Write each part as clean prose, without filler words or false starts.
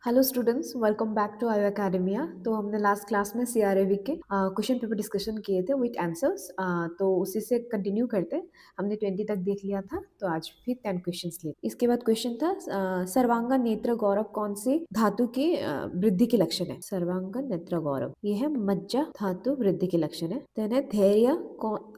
Hello students, welcome back to our academia. तो हमने last class में सीआरएवी के क्वेश्चन पेपर डिस्कशन किए थे विथ आंसर्स। तो उसी से कंटिन्यू करते हमने 20 तक देख लिया था, तो आज फिर 10 क्वेश्चंस लिए। इसके बाद क्वेश्चन था सर्वांगन नेत्र गौरव कौन सी धातु के वृद्धि के लक्षण है। सर्वांगन नेत्र गौरव ये है मज्जा धातु वृद्धि के लक्षण है। देन है धैर्य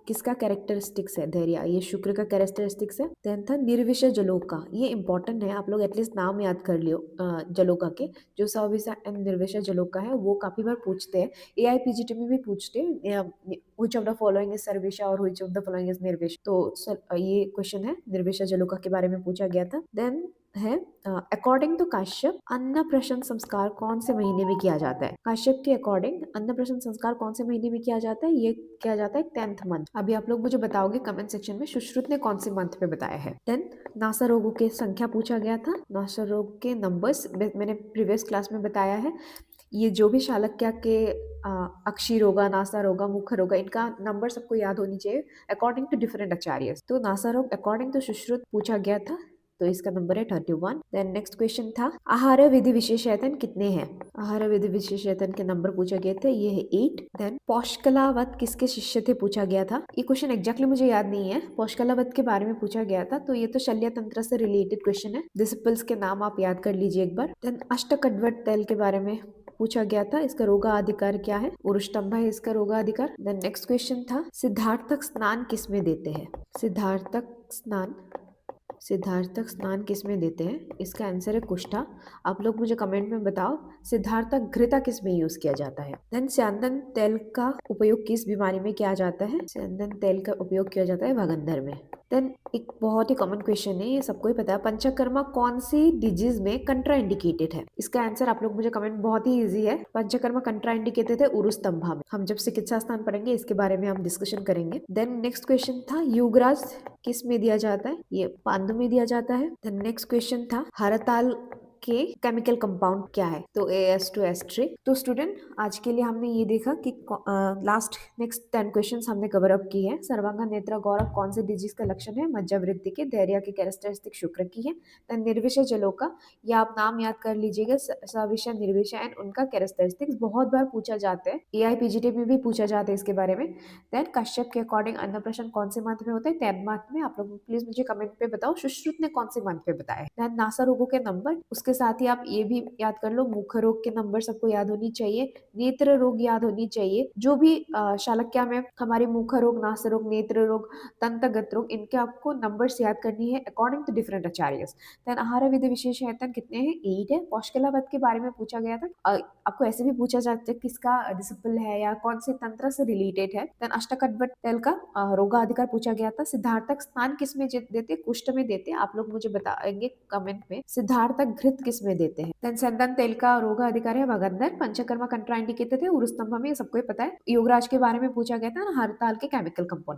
किसका कैरेक्टरिस्टिक्स है। धैर्य ये शुक्र का कैरेक्टरिस्टिक्स है। देन था निर्विषय जलोका, ये इंपॉर्टेंट है, आप लोग एटलीस्ट नाम याद कर लियो। जलोका के जो सविसा एंड निर्विषय जलोका है वो काफी बार पूछते हैं। एआईपीजीटी में भी पूछते हैं which of the following is सर्विशा और which of the following is निर्विषय। तो ये क्वेश्चन है निर्विषय जलोका के बारे में पूछा गया था। देन है अकॉर्डिंग टू काश्यप अन्नप्राशन संस्कार कौन से महीने में किया जाता है। काश्यप के अकॉर्डिंग अन्नप्राशन संस्कार कौन से महीने में किया जाता है। ये किया जाता है 10th मंथ। अभी आप लोग मुझे बताओगे कमेंट सेक्शन में सुश्रुत ने कौन से मंथ पे बताया है। देन नासा रोगों के संख्या पूछा गया था। नासा रोग के नंबर्स मैंने प्रीवियस क्लास में बताया है। ये जो भी शालक्य के अक्षी रोगा, नासा रोगा, मुख रोगा, इनका नंबर सबको याद होनी चाहिए अकॉर्डिंग टू डिफरेंट आचार्य। तो नासा रोग अकॉर्डिंग टू सुश्रुत पूछा गया था, तो इसका नंबर है 31। देन नेक्स्ट क्वेश्चन था आहार विधि विशेषायतन कितने हैं। आहार विधि विशेषायतन के नंबर पूछा गए थे, ये है 8। देन पौष्कलावत किसके शिष्य थे पूछा गया था। ये क्वेश्चन एग्जैक्टली मुझे याद नहीं है, पौष्कलावत के बारे में पूछा गया था, तो ये तो शल्य तंत्र से रिलेटेड क्वेश्चन है। डिसिपल्स के नाम आप याद कर लीजिए एक बार। देन अष्टकड्वट तैल के बारे में पूछा गया था, इसका रोगाधिकार क्या है। उरुष्टंभ है इसका रोगाधिकार। देन नेक्स्ट क्वेश्चन था सिद्धार्थक स्नान किस में देते हैं। सिद्धार्थक स्नान किस में देते हैं, इसका आंसर है कुष्ठा। आप लोग मुझे कमेंट में बताओ सिद्धार्थक घृता किस में यूज किया जाता है। देन स्यंदन तेल का उपयोग किस बीमारी में किया जाता है। स्यंदन तेल का उपयोग किया जाता है भगंदर में। देन एक बहुत ही कॉमन क्वेश्चन है, ये सबको ही पता है, पंचकर्मा कौन सी डिजीज में कंट्रा इंडिकेटेड है। इसका आंसर आप लोग मुझे कमेंट, बहुत ही इजी है, पंचकर्मा कंट्रा इंडिकेटेड है उरुस्तंभा में। हम जब चिकित्सा स्थान पढ़ेंगे इसके बारे में हम डिस्कशन करेंगे। देन नेक्स्ट क्वेश्चन था युगराज किस में दिया जाता है, ये पांडु में दिया जाता है। देन नेक्स्ट क्वेश्चन था हरताल के केमिकल कंपाउंड क्या है, तो AS2S3। तो स्टूडेंट आज के लिए हमने ये देखा कि लास्ट नेक्स्ट 10 क्वेश्चंस हमने कवर अप की है। सर्वांगा नेत्र गौरव कौन से डिजीज का लक्षण है, मज्जा वृद्धि के। धैर्य की कैरेक्टरिस्टिक शुक्र की है। देन निर्विषय जलोका, या आप नाम याद कर लीजिएगा, सविषय निर्विषय एंड उनका कैरेक्टरिस्टिक्स बहुत बार पूछा जाता है, एआईपीजीटी में भी पूछा जाता है इसके बारे में। देन कश्यप के अकॉर्डिंग अन्नप्राशन कौन से मंथ में होता है, 10 मंथ में। आप लोग प्लीज मुझे कमेंट पे बताओ सुश्रुत ने कौन से मंथ पे बताया है। देन नासा रोगों के नंबर, उसके साथ ही आप ये भी याद कर लो मुख रोग के नंबर सबको याद होनी चाहिए, नेत्र रोग याद होनी चाहिए। जो भी शालक्य में हमारे मुख रोग, नास रोग, नेत्र रोग, तंतगत रोग, इनके आपको नंबर्स याद करनी है according to different acharyas. Then आहार विधि विशेषायतन कितने हैं, 8 है। पौष्कलावत के बारे में पूछा गया था, आपको ऐसे भी पूछा जाता है किसका डिसिपल है या कौन से तंत्र से रिलेटेड है। देन अष्टकड्वट तैल का रोगाधिकार पूछा गया था। सिद्धार्थक स्नान किस में देते, कुष्ठ में देते। आप लोग मुझे बताएंगे कमेंट में सिद्धार्थक घृत किस में देते हैं। देन चंदन तेल का रोगाधिकार है भगंदर। पंचकर्मा कंट्रा इंडिकेटेड है उरुस्तंभ में, सबको ही पता है। योगराज के बारे में पूछा गया था ना, हरताल के केमिकल कंपाउंड।